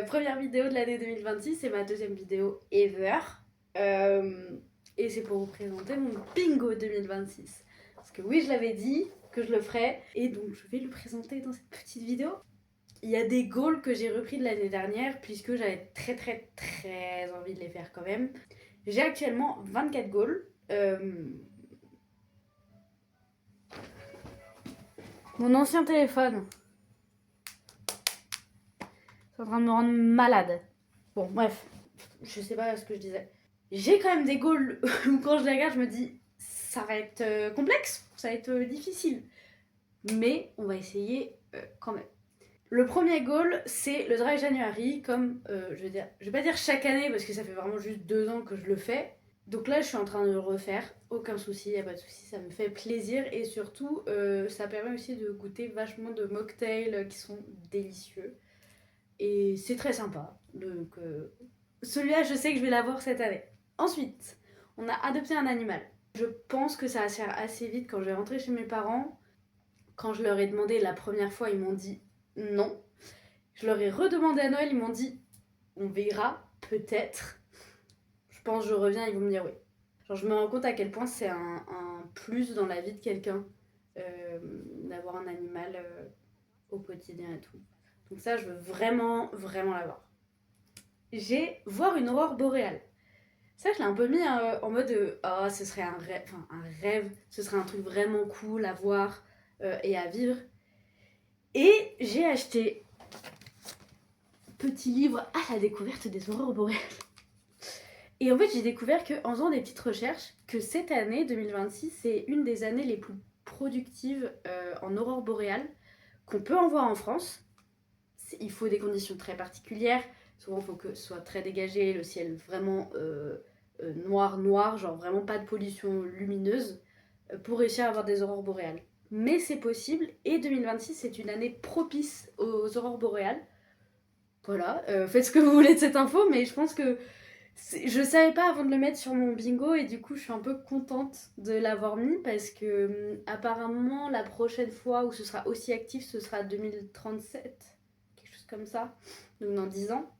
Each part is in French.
Première vidéo de l'année 2026, c'est ma deuxième vidéo ever. Et c'est pour vous présenter mon bingo 2026. Parce que oui, je l'avais dit que je le ferais. Et donc, je vais le présenter dans cette petite vidéo. Il y a des goals que j'ai repris de l'année dernière, puisque j'avais très envie de les faire quand même. J'ai actuellement 24 goals. Mon ancien téléphone. C'est en train de me rendre malade. Bon, bref. Je sais pas ce que je disais. J'ai quand même des goals où quand je les regarde, je me dis ça va être complexe, ça va être difficile. Mais on va essayer quand même. Le premier goal, c'est le Dry January, comme je vais pas dire chaque année parce que ça fait vraiment juste 2 ans que je le fais. Donc là, je suis en train de le refaire, aucun souci, y a pas de souci, ça me fait plaisir et surtout, ça permet aussi de goûter vachement de mocktails qui sont délicieux. Et c'est très sympa. Donc celui-là, je sais que je vais l'avoir cette année. Ensuite, on a adopté un animal. Je pense que ça va se faire assez vite quand je vais rentrer chez mes parents. Quand je leur ai demandé la première fois, ils m'ont dit non. Je leur ai redemandé à Noël, ils m'ont dit on verra, peut-être. Je pense que je reviens, ils vont me dire oui. Genre, je me rends compte à quel point c'est un plus dans la vie de quelqu'un d'avoir un animal au quotidien et tout. Donc ça, je veux vraiment l'avoir. J'ai voir une aurore boréale. Ça, je l'ai un peu mis en mode oh, ce serait un rêve, ce serait un truc vraiment cool à voir et à vivre. Et j'ai acheté petit livre à la découverte des aurores boréales. Et en fait, j'ai découvert qu'en faisant des petites recherches, que cette année 2026, c'est une des années les plus productives en aurore boréale qu'on peut en voir en France. Il faut des conditions très particulières. Souvent, il faut que ce soit très dégagé, le ciel vraiment noir, genre vraiment pas de pollution lumineuse, pour réussir à avoir des aurores boréales. Mais c'est possible, et 2026, c'est une année propice aux aurores boréales. Voilà, faites ce que vous voulez de cette info, mais je pense que je savais pas avant de le mettre sur mon bingo, et du coup, je suis un peu contente de l'avoir mis, parce que apparemment, la prochaine fois où ce sera aussi actif, ce sera 2037, quelque chose comme ça, donc dans 10 ans.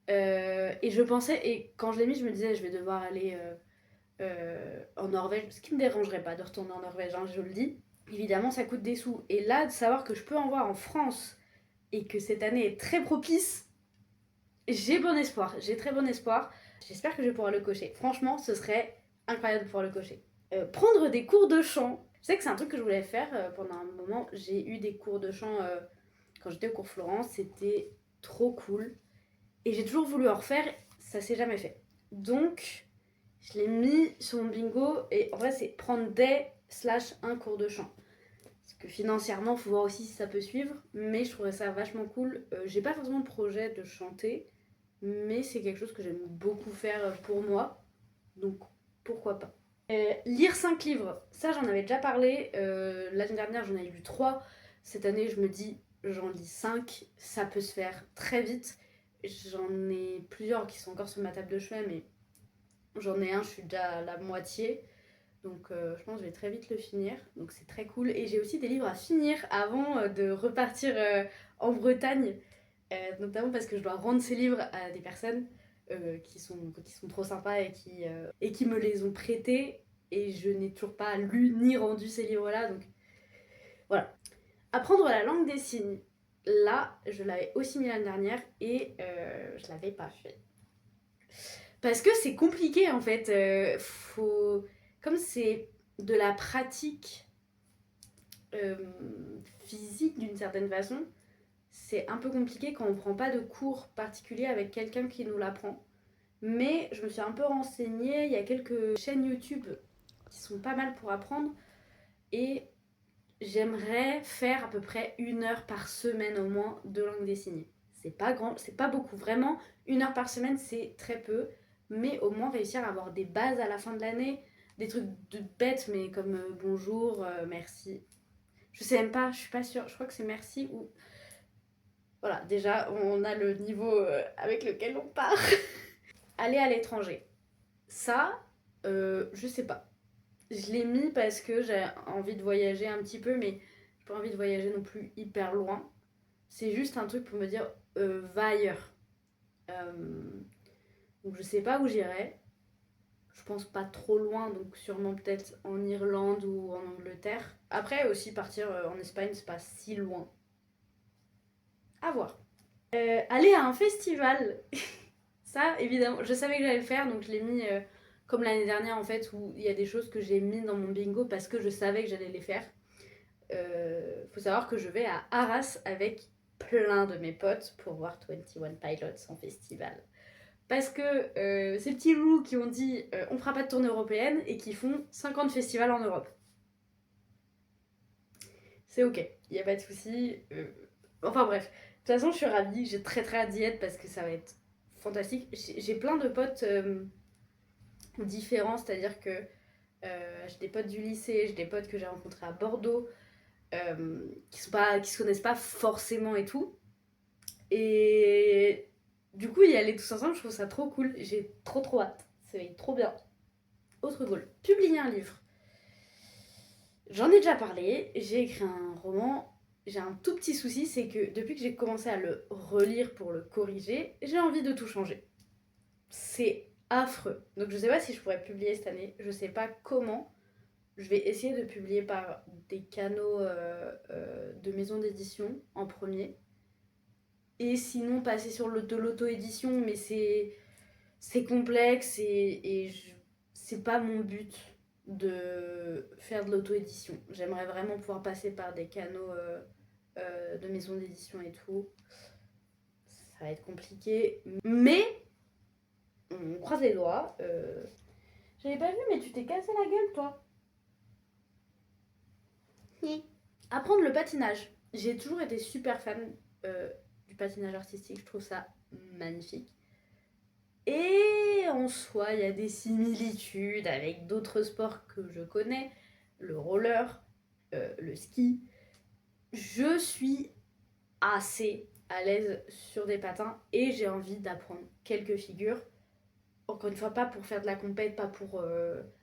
Et je pensais, et quand je l'ai mis, je me disais, je vais devoir aller en Norvège, ce qui me dérangerait pas de retourner en Norvège, hein, je le dis. Évidemment, ça coûte des sous. Et là, de savoir que je peux en voir en France et que cette année est très propice, j'ai bon espoir, j'ai très bon espoir. J'espère que je vais pouvoir le cocher. Franchement, ce serait incroyable de pouvoir le cocher. Prendre des cours de chant. Je sais que c'est un truc que je voulais faire pendant un moment. J'ai eu des cours de chant quand j'étais au cours Florence, c'était trop cool. Et j'ai toujours voulu en refaire, ça s'est jamais fait. Donc, je l'ai mis sur mon bingo et en vrai, c'est prendre un cours de chant. Parce que financièrement, il faut voir aussi si ça peut suivre, mais je trouverais ça vachement cool. J'ai pas forcément de projet de chanter, mais c'est quelque chose que j'aime beaucoup faire pour moi, donc pourquoi pas. Lire 5 livres, ça j'en avais déjà parlé. L'année dernière, j'en ai lu 3. Cette année, je me dis, j'en lis 5, ça peut se faire très vite. J'en ai plusieurs qui sont encore sur ma table de chevet, mais j'en ai un, je suis déjà à la moitié. Donc je pense que je vais très vite le finir. Donc c'est très cool. Et j'ai aussi des livres à finir avant de repartir en Bretagne. Notamment parce que je dois rendre ces livres à des personnes qui sont trop sympas et qui me les ont prêtés. Et je n'ai toujours pas lu ni rendu ces livres-là. Donc voilà. Apprendre la langue des signes. Là, je l'avais aussi mis l'année dernière et je l'avais pas fait. Parce que c'est compliqué en fait. Comme c'est de la pratique euh, physique d'une certaine façon, c'est un peu compliqué quand on prend pas de cours particuliers avec quelqu'un qui nous l'apprend. Mais je me suis un peu renseignée, il y a quelques chaînes YouTube qui sont pas mal pour apprendre et j'aimerais faire à peu près 1 heure par semaine au moins de langue des signes. C'est pas grand, c'est pas beaucoup, vraiment. 1 heure par semaine, c'est très peu, mais au moins réussir à avoir des bases à la fin de l'année, des trucs de bêtes, mais comme bonjour, merci. Je sais même pas, je suis pas sûre, je crois que c'est merci ou. Voilà, déjà, on a le niveau avec lequel on part. Aller à l'étranger. Ça, je sais pas. Je l'ai mis parce que j'ai envie de voyager un petit peu, mais j'ai pas envie de voyager non plus hyper loin. C'est juste un truc pour me dire, va ailleurs. Donc je sais pas où j'irai. Je pense pas trop loin, donc sûrement peut-être en Irlande ou en Angleterre. Après aussi partir en Espagne, c'est pas si loin. À voir. Aller à un festival. Ça, évidemment, je savais que j'allais le faire, donc je l'ai mis comme l'année dernière en fait, où il y a des choses que j'ai mis dans mon bingo parce que je savais que j'allais les faire. Faut savoir que je vais à Arras avec plein de mes potes pour voir 21 Pilots en festival. Parce que ces petits loups qui ont dit on fera pas de tournée européenne et qui font 50 festivals en Europe. C'est ok, il n'y a pas de souci. Enfin bref, de toute façon je suis ravie, j'ai très très hâte d'y être parce que ça va être fantastique. J'ai plein de potes différents, c'est-à-dire que j'ai des potes du lycée, j'ai des potes que j'ai rencontrés à Bordeaux, qui se connaissent pas forcément et tout. Et du coup, y aller tous ensemble, je trouve ça trop cool. J'ai trop trop hâte. C'est trop bien. Autre goal. Publier un livre. J'en ai déjà parlé. J'ai écrit un roman. J'ai un tout petit souci, c'est que depuis que j'ai commencé à le relire pour le corriger, j'ai envie de tout changer. C'est affreux. Donc je sais pas si je pourrais publier cette année. Je sais pas comment. Je vais essayer de publier par des canaux de maison d'édition en premier. Et sinon passer sur de l'auto-édition, mais c'est complexe c'est pas mon but de faire de l'auto-édition. J'aimerais vraiment pouvoir passer par des canaux de maison d'édition et tout. Ça va être compliqué, mais on croise les doigts. J'avais pas vu, mais tu t'es cassé la gueule, toi. Oui. Apprendre le patinage. J'ai toujours été super fan du patinage artistique, je trouve ça magnifique. Et en soi, il y a des similitudes avec d'autres sports que je connais, le roller, le ski. Je suis assez à l'aise sur des patins et j'ai envie d'apprendre quelques figures. Encore une fois, pas pour faire de la compète, pas pour...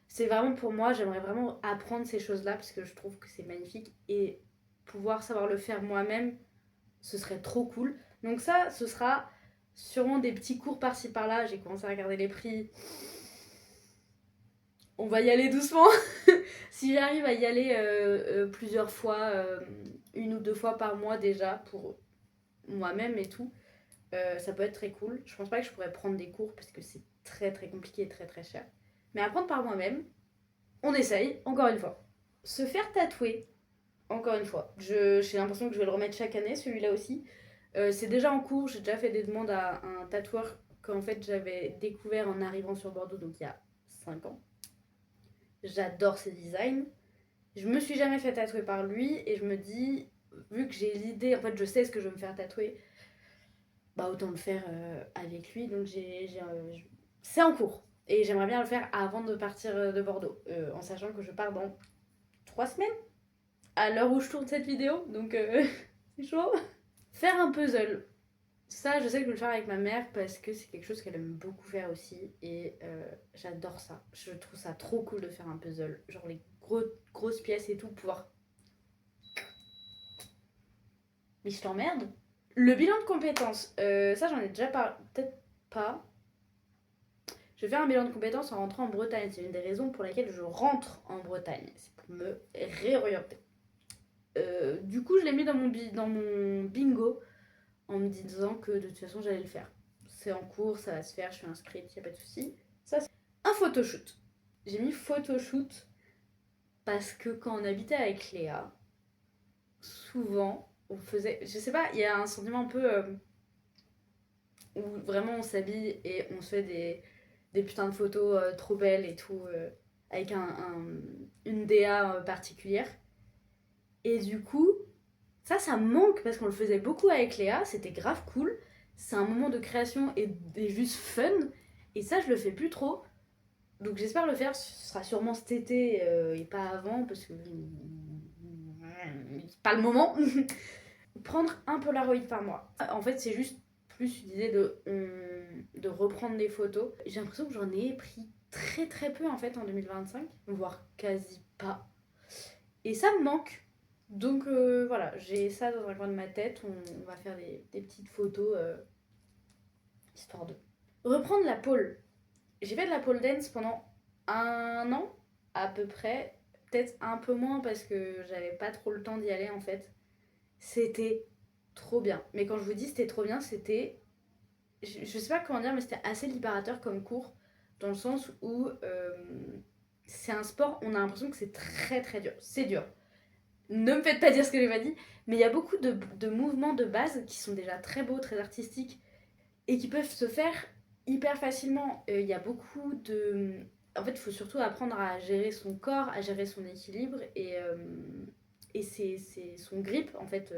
C'est vraiment pour moi, j'aimerais vraiment apprendre ces choses-là parce que je trouve que c'est magnifique et pouvoir savoir le faire moi-même, ce serait trop cool. Donc ça, ce sera sûrement des petits cours par-ci par-là. J'ai commencé à regarder les prix. On va y aller doucement. Si j'arrive à y aller plusieurs fois, une ou deux fois par mois déjà, pour moi-même et tout, ça peut être très cool. Je pense pas que je pourrais prendre des cours parce que c'est très très compliqué et très très cher. Mais apprendre par moi-même, on essaye, encore une fois. Se faire tatouer, encore une fois. J'ai l'impression que je vais le remettre chaque année, celui-là aussi. C'est déjà en cours, j'ai déjà fait des demandes à un tatoueur qu'en fait j'avais découvert en arrivant sur Bordeaux, donc il y a 5 ans. J'adore ses designs. Je me suis jamais fait tatouer par lui et je me dis, vu que j'ai l'idée, en fait je sais ce que je veux me faire tatouer, bah autant le faire avec lui. Donc c'est en cours. Et j'aimerais bien le faire avant de partir de Bordeaux, en sachant que je pars dans 3 semaines, à l'heure où je tourne cette vidéo, donc c'est chaud. Faire un puzzle. Ça, je sais que je vais le faire avec ma mère parce que c'est quelque chose qu'elle aime beaucoup faire aussi. Et j'adore ça. Je trouve ça trop cool de faire un puzzle. Genre les grosses pièces et tout, pouvoir... Mais je t'emmerde. Le bilan de compétences. Ça, j'en ai déjà parlé. Peut-être pas. Je vais faire un bilan de compétences en rentrant en Bretagne. C'est une des raisons pour lesquelles je rentre en Bretagne. C'est pour me réorienter. Du coup, je l'ai mis dans mon bingo en me disant que de toute façon, j'allais le faire. C'est en cours, ça va se faire, je suis inscrite, y a pas de souci. Ça, c'est un photoshoot. J'ai mis photoshoot parce que quand on habitait avec Léa, souvent, on faisait... Je sais pas, il y a un sentiment un peu... où vraiment on s'habille et on se fait des putains de photos trop belles et tout, avec une DA particulière. Et du coup, ça me manque parce qu'on le faisait beaucoup avec Léa, c'était grave cool. C'est un moment de création et juste fun. Et ça, je le fais plus trop. Donc j'espère le faire, ce sera sûrement cet été et pas avant parce que c'est pas le moment. Prendre un Polaroid par mois. En fait, c'est juste plus une idée de reprendre des photos. J'ai l'impression que j'en ai pris très très peu en fait en 2025, voire quasi pas. Et ça me manque. Donc voilà, j'ai ça dans un coin de ma tête. On va faire des petites photos histoire de reprendre la pole. J'ai fait de la pole dance pendant 1 an à peu près, peut-être un peu moins parce que j'avais pas trop le temps d'y aller en fait. C'était trop bien. Mais quand je vous dis c'était trop bien, c'était, je sais pas comment dire, mais c'était assez libérateur comme cours dans le sens où c'est un sport, on a l'impression que c'est très très dur. C'est dur. Ne me faites pas dire ce que j'ai pas dit, mais il y a beaucoup de mouvements de base qui sont déjà très beaux, très artistiques et qui peuvent se faire hyper facilement. Il y a beaucoup de. En fait, il faut surtout apprendre à gérer son corps, à gérer son équilibre et c'est son grip, en fait,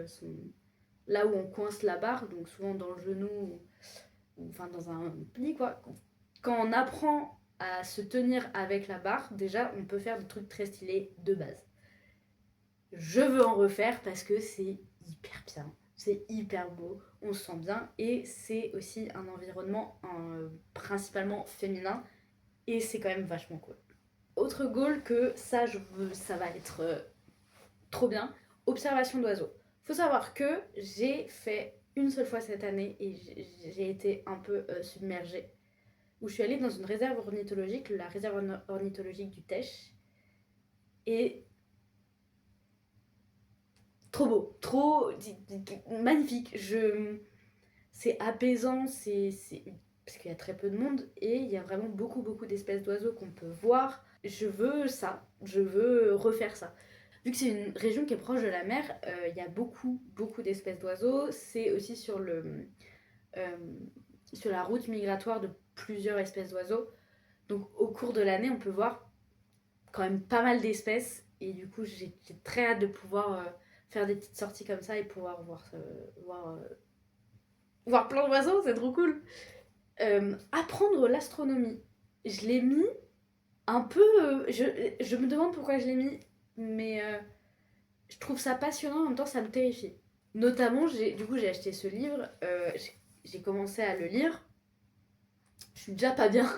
là où on coince la barre, donc souvent dans le genou ou enfin dans un pli, quoi. Quand on apprend à se tenir avec la barre, déjà, on peut faire des trucs très stylés de base. Je veux en refaire parce que c'est hyper bien, c'est hyper beau, on se sent bien et c'est aussi un environnement principalement féminin et c'est quand même vachement cool. Autre goal que ça, ça va être trop bien, observation d'oiseaux. Faut savoir que j'ai fait une seule fois cette année et j'ai été un peu submergée, où je suis allée dans une réserve ornithologique, la réserve ornithologique du Tech, et trop beau, trop magnifique. C'est apaisant, parce qu'il y a très peu de monde et il y a vraiment beaucoup d'espèces d'oiseaux qu'on peut voir. Je veux ça, je veux refaire ça. Vu que c'est une région qui est proche de la mer, il y a beaucoup d'espèces d'oiseaux. C'est aussi euh, sur la route migratoire de plusieurs espèces d'oiseaux. Donc au cours de l'année, on peut voir quand même pas mal d'espèces. Et du coup, j'ai très hâte de pouvoir faire des petites sorties comme ça et pouvoir voir plein d'oiseaux, c'est trop cool. Apprendre l'astronomie, je l'ai mis un peu. Je me demande pourquoi je l'ai mis, mais je trouve ça passionnant, en même temps ça me terrifie. Notamment, du coup, j'ai acheté ce livre, j'ai commencé à le lire, je suis déjà pas bien.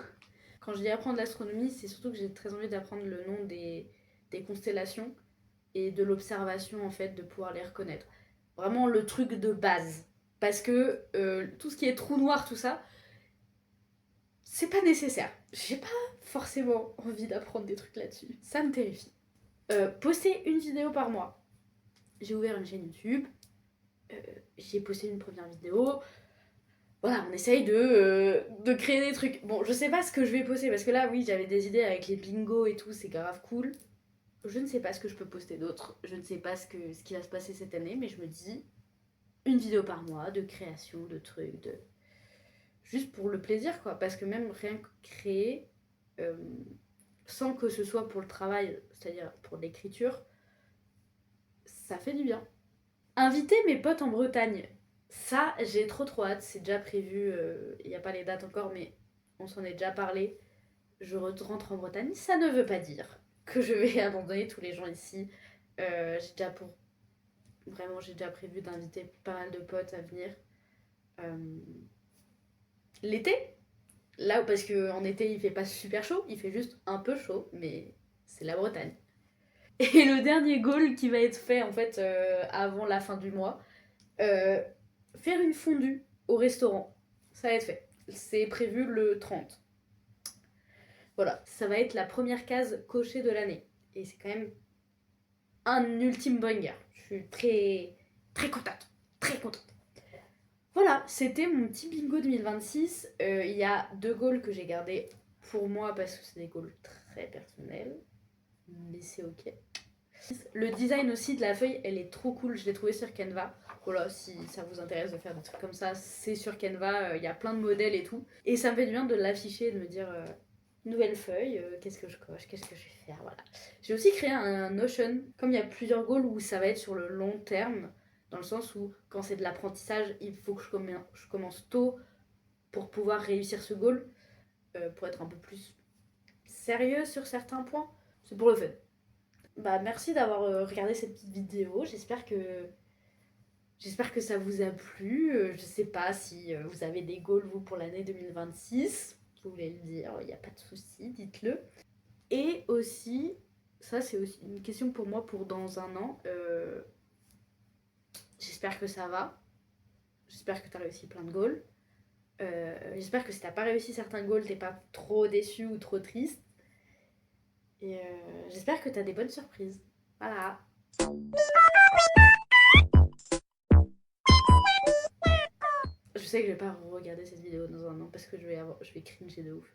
Quand je dis apprendre l'astronomie, c'est surtout que j'ai très envie d'apprendre le nom des constellations et de l'observation, en fait, de pouvoir les reconnaître. Vraiment le truc de base. Parce que tout ce qui est trou noir, tout ça, c'est pas nécessaire. J'ai pas forcément envie d'apprendre des trucs là-dessus. Ça me terrifie. Poster une vidéo par mois. J'ai ouvert une chaîne YouTube. euh, j'ai posté une première vidéo. Voilà, on essaye de créer des trucs. Bon, je sais pas ce que je vais poster parce que là, oui, j'avais des idées avec les bingos et tout, c'est grave cool. Je ne sais pas ce que je peux poster d'autre. Je ne sais pas ce qui va se passer cette année, mais je me dis une vidéo par mois de création, de trucs, de juste pour le plaisir, quoi. Parce que même rien que créer, euh, sans que ce soit pour le travail, c'est-à-dire pour l'écriture, ça fait du bien. Inviter mes potes en Bretagne, ça, j'ai trop hâte. C'est déjà prévu, il n'y a pas les dates encore, mais on s'en est déjà parlé. Je rentre en Bretagne, ça ne veut pas dire que je vais abandonner tous les gens ici. J'ai déjà prévu d'inviter pas mal de potes à venir. Euh, L'été, là, parce qu'en été, il fait pas super chaud, il fait juste un peu chaud, mais c'est la Bretagne. Et le dernier goal qui va être fait, en fait, avant la fin du mois, euh, faire une fondue au restaurant. Ça va être fait. C'est prévu le 30. Voilà, ça va être la première case cochée de l'année. Et c'est quand même un ultime banger. Je suis très contente. Très contente. Voilà, c'était mon petit bingo 2026. Il y a 2 goals que j'ai gardés pour moi parce que c'est des goals très personnels. Mais c'est ok. Le design aussi de la feuille, elle est trop cool. Je l'ai trouvée sur Canva. Voilà, si ça vous intéresse de faire des trucs comme ça, c'est sur Canva. Il y a plein de modèles et tout. Et ça me fait du bien de l'afficher et de me dire nouvelle feuille, qu'est-ce que je coche, qu'est-ce que je vais faire. Voilà. J'ai aussi créé un Notion. Comme il y a plusieurs goals où ça va être sur le long terme, dans le sens où quand c'est de l'apprentissage, il faut que je commence tôt pour pouvoir réussir ce goal, pour être un peu plus sérieux sur certains points. C'est pour le fun. Bah, merci d'avoir regardé cette petite vidéo. J'espère que ça vous a plu. Je sais pas si vous avez des goals, vous, pour l'année 2026. Vous voulez le dire, il n'y a pas de souci, dites-le. Et aussi, ça, c'est aussi une question pour moi pour dans un an. J'espère que ça va. J'espère que tu as réussi plein de goals. J'espère que si t'as pas réussi certains goals, t'es pas trop déçu ou trop triste. Et j'espère que t'as des bonnes surprises. Voilà. Je sais que je vais pas regarder cette vidéo dans un an parce que je vais cringer de ouf.